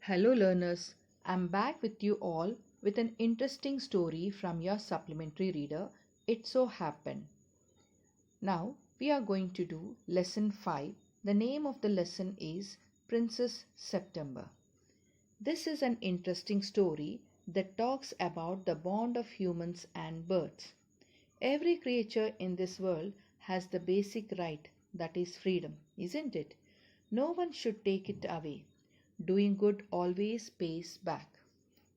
Hello, learners. I'm back with you all with an interesting story from your supplementary reader. It so happened. Now, we are going to do lesson 5. The name of the lesson is Princess September. This is an interesting story that talks about the bond of humans and birds. Every creature in this world has the basic right, that is freedom, isn't it? No one should take it away. Doing good always pays back.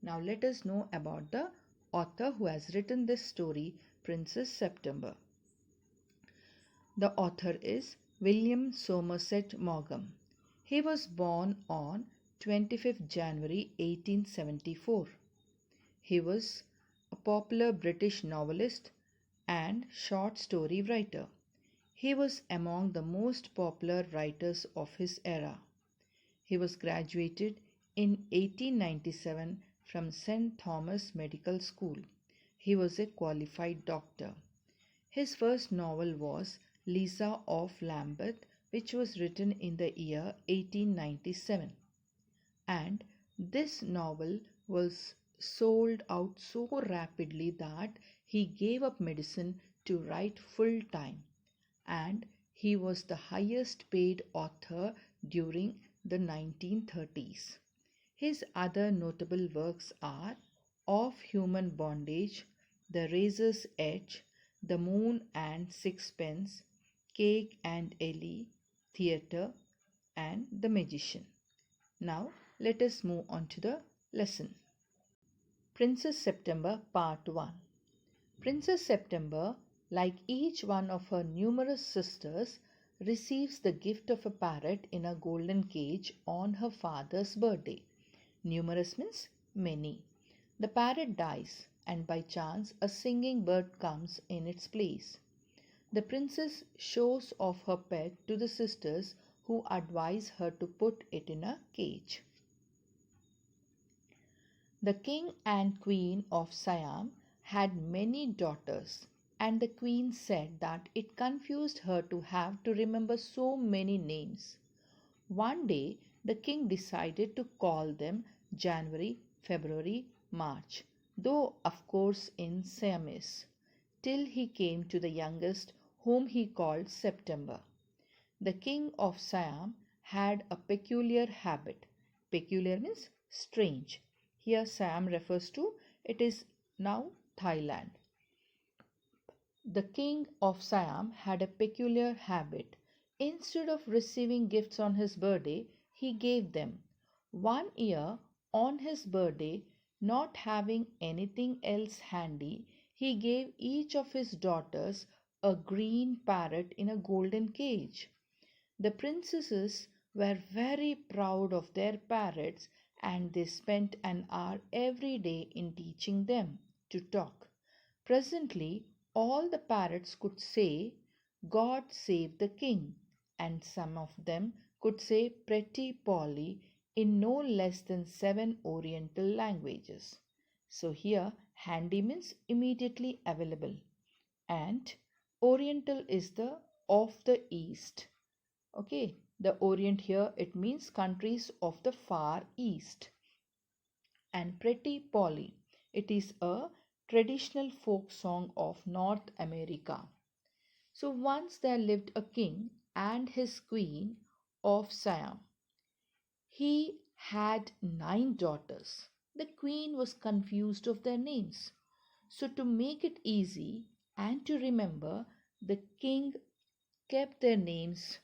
Now let us know about the author who has written this story, Princess September. The author is William Somerset Maugham. He was born on 25th January 1874. He was a popular British novelist and short story writer. He was among the most popular writers of his era. He was graduated in 1897 from St. Thomas Medical School. He was a qualified doctor. His first novel was Lisa of Lambeth, which was written in the year 1897. And this novel was sold out so rapidly that he gave up medicine to write full time. And he was the highest paid author during the 1930s. His other notable works are Of Human Bondage, The Razor's Edge, The Moon and Sixpence, Cake and Ellie, Theatre, and The Magician. Now let us move on to the lesson. Princess September Part 1. Princess September, like each one of her numerous sisters, receives the gift of a parrot in a golden cage on her father's birthday. Numerous means many. The parrot dies, and by chance a singing bird comes in its place. The princess shows off her pet to the sisters, who advise her to put it in a cage. The king and queen of Siam had many daughters, and the queen said that it confused her to have to remember so many names. One day, the king decided to call them January, February, March, though of course in Siamese, till he came to the youngest, whom he called September. The king of Siam had a peculiar habit. Peculiar means strange. Here Siam refers to, it is now Thailand. The king of Siam had a peculiar habit. Instead of receiving gifts on his birthday, he gave them. One year, on his birthday, not having anything else handy, he gave each of his daughters a green parrot in a golden cage. The princesses were very proud of their parrots, and they spent an hour every day in teaching them to talk. Presently, all the parrots could say, "God save the king," and some of them could say "Pretty Polly" in no less than 7 Oriental languages. So here, handy means immediately available, and Oriental is the of the East. Okay, the Orient here, it means countries of the Far East. And Pretty Polly, it is a traditional folk song of North America. So once there lived a king and his queen of Siam. He had 9 daughters. The queen was confused of their names. So to make it easy and to remember, the king kept their names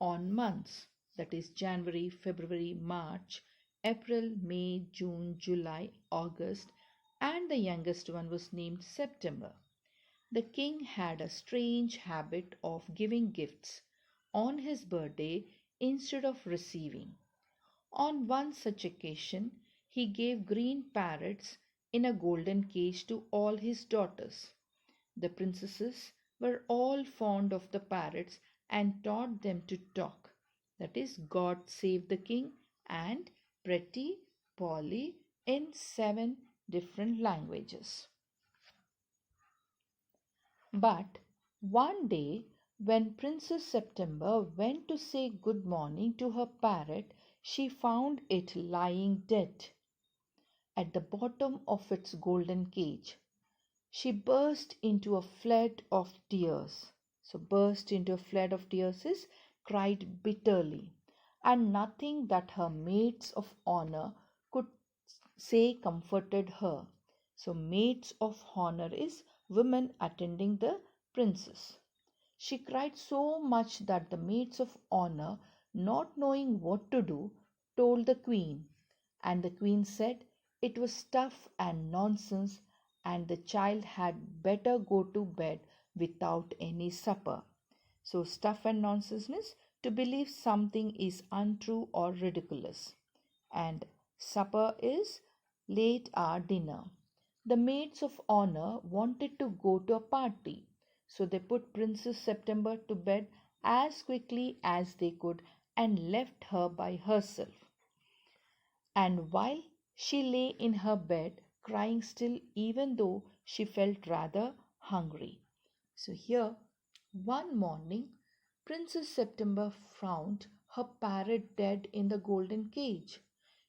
on months, that is January, February, March, April, May, June, July, August, and the youngest one was named September. The king had a strange habit of giving gifts on his birthday instead of receiving. On one such occasion, he gave green parrots in a golden cage to all his daughters. The princesses were all fond of the parrots and taught them to talk. That is, God Save the King and Pretty Polly in 7 different languages. But one day, when Princess September went to say good morning to her parrot, she found it lying dead at the bottom of its golden cage. She burst into a flood of tears. So, burst into a flood of tears is cried bitterly, and nothing that her maids of honor could say comforted her. So, maids of honor is women attending the princess. She cried so much that the maids of honor, not knowing what to do, told the queen. And the queen said it was stuff and nonsense, and the child had better go to bed without any supper. So, stuff and nonsense means to believe something is untrue or ridiculous. And supper is late hour dinner. The maids of honor wanted to go to a party, so they put Princess September to bed as quickly as they could and left her by herself. And while she lay in her bed, crying still, even though she felt rather hungry. So, here, one morning, Princess September found her parrot dead in the golden cage.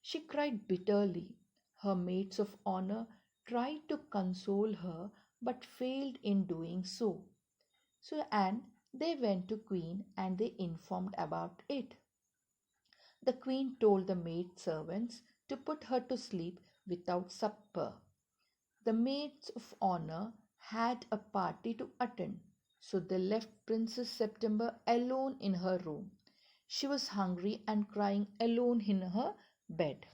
She cried bitterly. Her maids of honor tried to console her but failed in doing so. And they went to Queen and they informed about it. The queen told the maid servants to put her to sleep without supper. The maids of honor had a party to attend, so they left Princess September alone in her room. She was hungry and crying alone in her bed.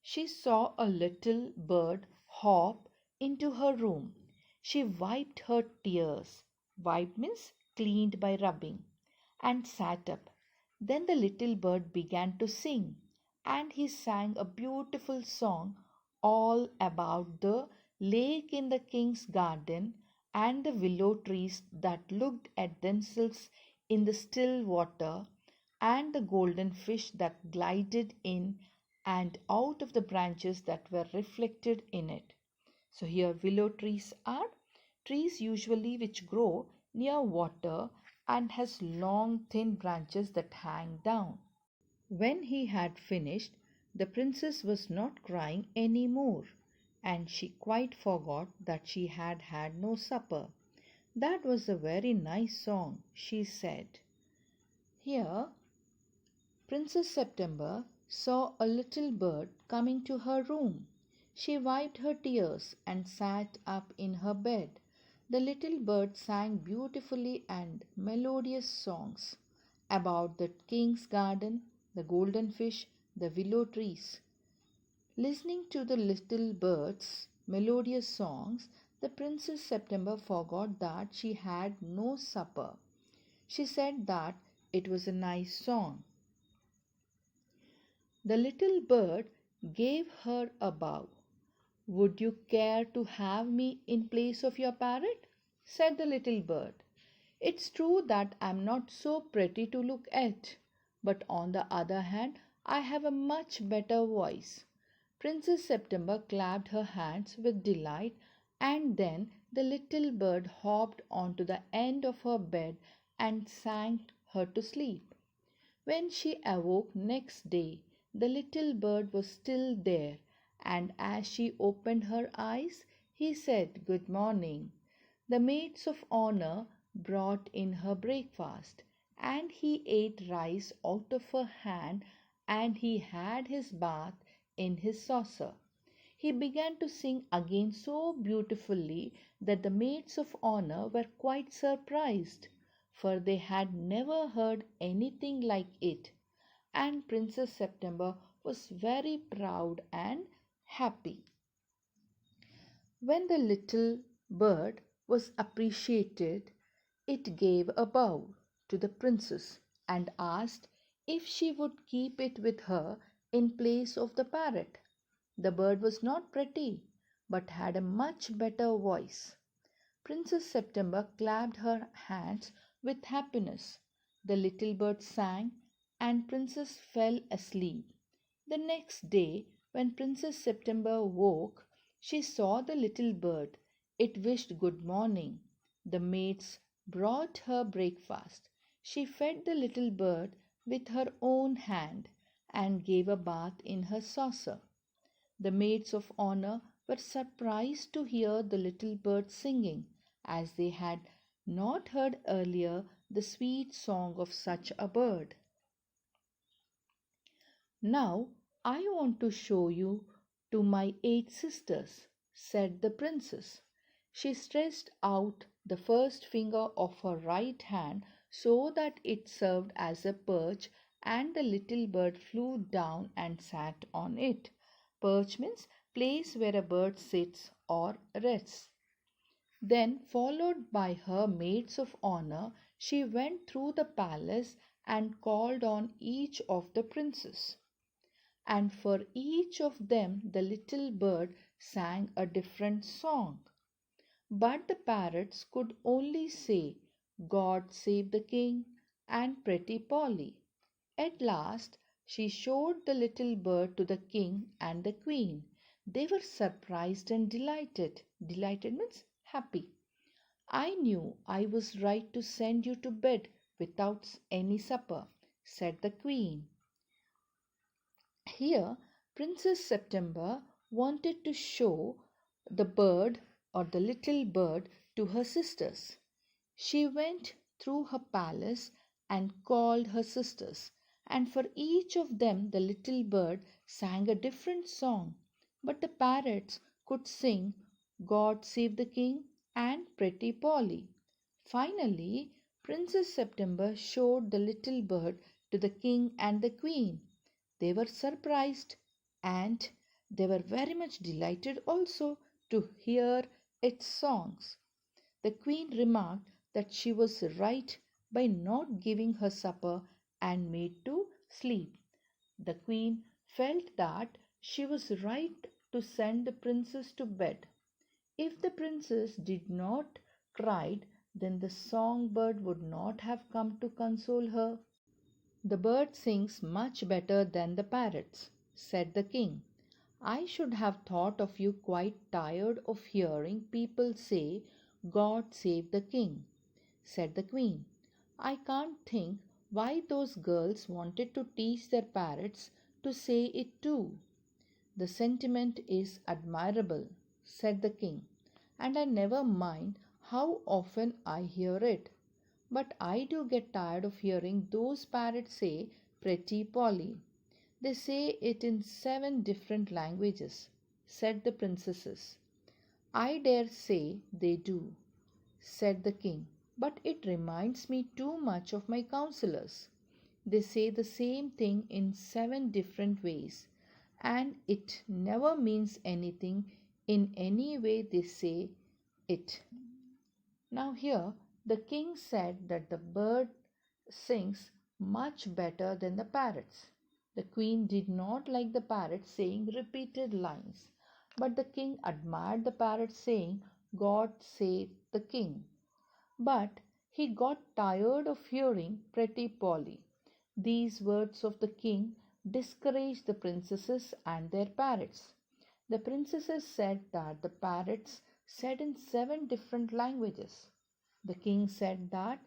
She saw a little bird hop into her room. She wiped her tears. Wiped means cleaned by rubbing, and sat up. Then the little bird began to sing, and he sang a beautiful song all about the lake in the king's garden and the willow trees that looked at themselves in the still water and the golden fish that glided in and out of the branches that were reflected in it. So, here willow trees are trees usually which grow near water and has long thin branches that hang down. When he had finished, the princess was not crying any more, and she quite forgot that she had had no supper. That was a very nice song, she said. Here, Princess September saw a little bird coming to her room. She wiped her tears and sat up in her bed. The little bird sang beautifully and melodious songs about the king's garden, the golden fish, the willow trees. Listening to the little bird's melodious songs, the Princess September forgot that she had no supper. She said that it was a nice song. The little bird gave her a bow. "Would you care to have me in place of your parrot?" said the little bird. "It's true that I'm not so pretty to look at, but on the other hand, I have a much better voice." Princess September clapped her hands with delight, and then the little bird hopped onto the end of her bed and sang her to sleep. When she awoke next day, the little bird was still there, and as she opened her eyes, he said, "Good morning." The maids of honor brought in her breakfast, and he ate rice out of her hand, and he had his bath in his saucer. He began to sing again so beautifully that the maids of honor were quite surprised, for they had never heard anything like it, and Princess September was very proud and happy. When the little bird was appreciated, it gave a bow to the princess and asked if she would keep it with her in place of the parrot. The bird was not pretty, but had a much better voice. Princess September clapped her hands with happiness. The little bird sang, and Princess fell asleep. The next day, when Princess September woke, she saw the little bird. It wished good morning. The maids brought her breakfast. She fed the little bird with her own hand, and gave a bath in her saucer. The maids of honor were surprised to hear the little bird singing, as they had not heard earlier the sweet song of such a bird. "Now I want to show you to my 8 sisters," said the princess. She stretched out the first finger of her right hand so that it served as a perch, and the little bird flew down and sat on it. Perch means place where a bird sits or rests. Then, followed by her maids of honor, she went through the palace and called on each of the princes. And for each of them the little bird sang a different song. But the parrots could only say, "God save the king," and "Pretty Polly." At last she showed the little bird to the king and the queen. They were surprised and delighted. Delighted means happy. "I knew I was right to send you to bed without any supper," said the queen. Here, Princess September wanted to show the bird or the little bird to her sisters. She went through her palace and called her sisters, and for each of them the little bird sang a different song. But the parrots could sing "God Save the King" and "Pretty Polly." Finally, Princess September showed the little bird to the king and the queen. They were surprised, and they were very much delighted also to hear its songs. The queen remarked that she was right by not giving her supper and made to sleep. The queen felt that she was right to send the princess to bed. If the princess did not cry, then the songbird would not have come to console her. "The bird sings much better than the parrots," said the king. "I should have thought of you quite tired of hearing people say, 'God save the king,'" said the queen. "I can't think why those girls wanted to teach their parrots to say it too." "The sentiment is admirable," said the king, "and I never mind how often I hear it. But I do get tired of hearing those parrots say 'Pretty Polly.' They say it in 7 different languages," said the princesses. "I dare say they do," said the king, "but it reminds me too much of my counselors. They say the same thing in 7 different ways, and it never means anything in any way they say it." Now, here the king said that the bird sings much better than the parrots. The queen did not like the parrot saying repeated lines, but the king admired the parrot saying, "God save the king." But he got tired of hearing "Pretty Polly." These words of the king discouraged the princesses and their parrots. The princesses said that the parrots said in 7 different languages. The king said that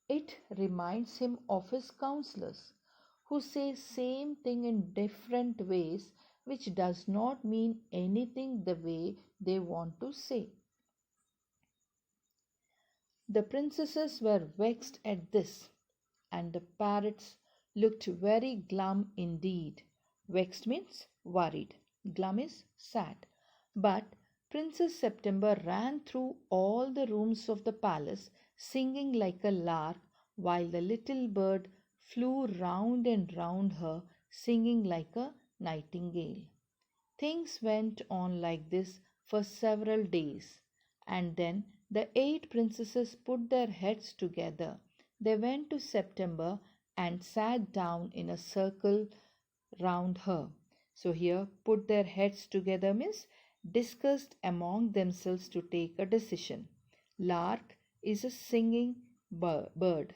it reminds him of his counselors, who say same thing in different ways, which does not mean anything the way they want to say. The princesses were vexed at this, and the parrots looked very glum indeed. Vexed means worried. Glum is sad. But Princess September ran through all the rooms of the palace singing like a lark, while the little bird flew round and round her singing like a nightingale. Things went on like this for several days, and then the 8 princesses put their heads together. They went to September and sat down in a circle round her. So, here, put their heads together means discussed among themselves to take a decision. Lark is a singing bird.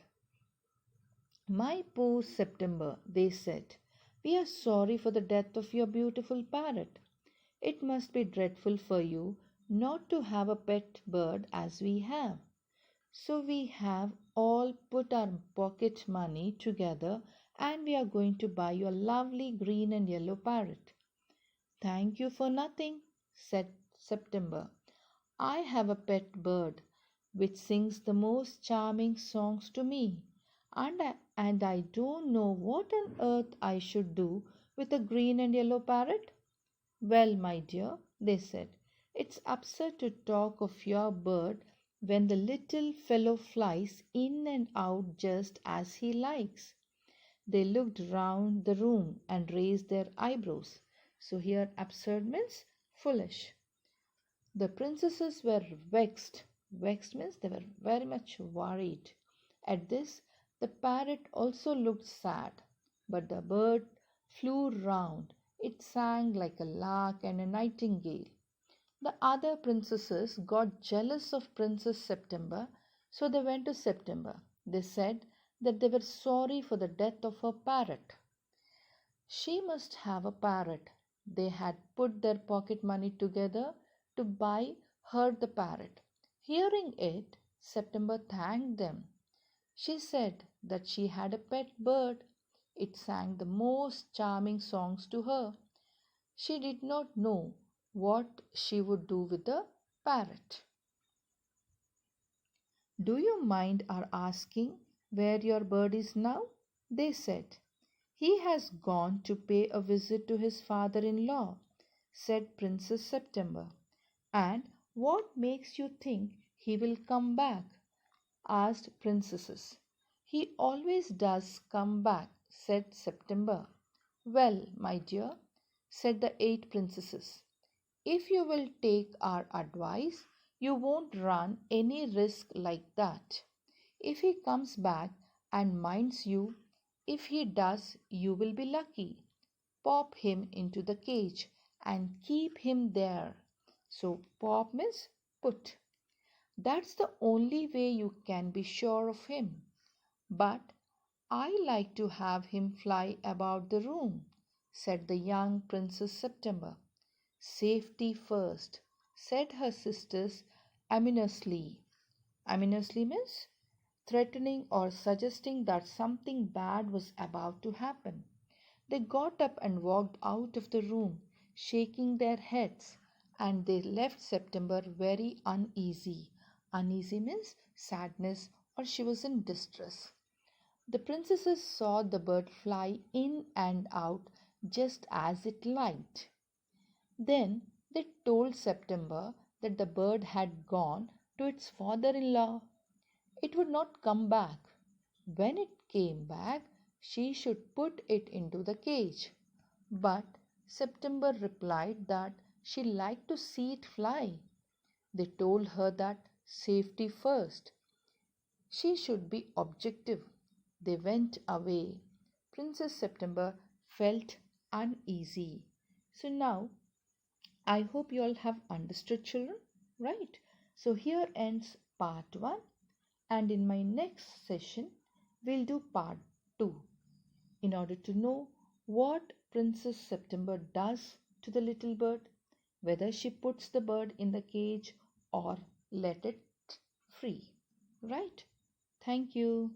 "My poor September," they said, "we are sorry for the death of your beautiful parrot. It must be dreadful for you not to have a pet bird as we have. So we have all put our pocket money together and we are going to buy you a lovely green and yellow parrot." "Thank you for nothing," said September. "I have a pet bird which sings the most charming songs to me, and I don't know what on earth I should do with a green and yellow parrot." "Well, my dear," they said, "it's absurd to talk of your bird when the little fellow flies in and out just as he likes." They looked round the room and raised their eyebrows. So here absurd means foolish. The princesses were vexed. Vexed means they were very much worried. At this, the parrot also looked sad, but the bird flew round. It sang like a lark and a nightingale. The other princesses got jealous of Princess September, so they went to September. They said that they were sorry for the death of her parrot. She must have a parrot. They had put their pocket money together to buy her the parrot. Hearing it, September thanked them. She said that she had a pet bird. It sang the most charming songs to her. She did not know what she would do with the parrot. "Do you mind our asking where your bird is now?" they said. "He has gone to pay a visit to his father-in-law," said Princess September. "And what makes you think he will come back?" asked Princesses. "He always does come back," said September. "Well, my dear," said the 8 princesses, "if you will take our advice, you won't run any risk like that. If he comes back and minds you, if he does, you will be lucky. Pop him into the cage and keep him there." So pop means put. "That's the only way you can be sure of him. But I like to have him fly about the room," said the young Princess September. "Safety first," said her sisters ominously. Ominously means threatening or suggesting that something bad was about to happen. They got up and walked out of the room, shaking their heads, and they left September very uneasy. Uneasy means sadness, or she was in distress. The princesses saw the bird fly in and out just as it liked. Then they told September that the bird had gone to its father-in-law. It would not come back. When it came back, she should put it into the cage. But September replied that she liked to see it fly. They told her that safety first. She should be objective. They went away. Princess September felt uneasy. So now I hope you all have understood, children, right? So here ends part 1, and in my next session we'll do part 2 in order to know what Princess September does to the little bird, whether she puts the bird in the cage or let it free. Right? Thank you.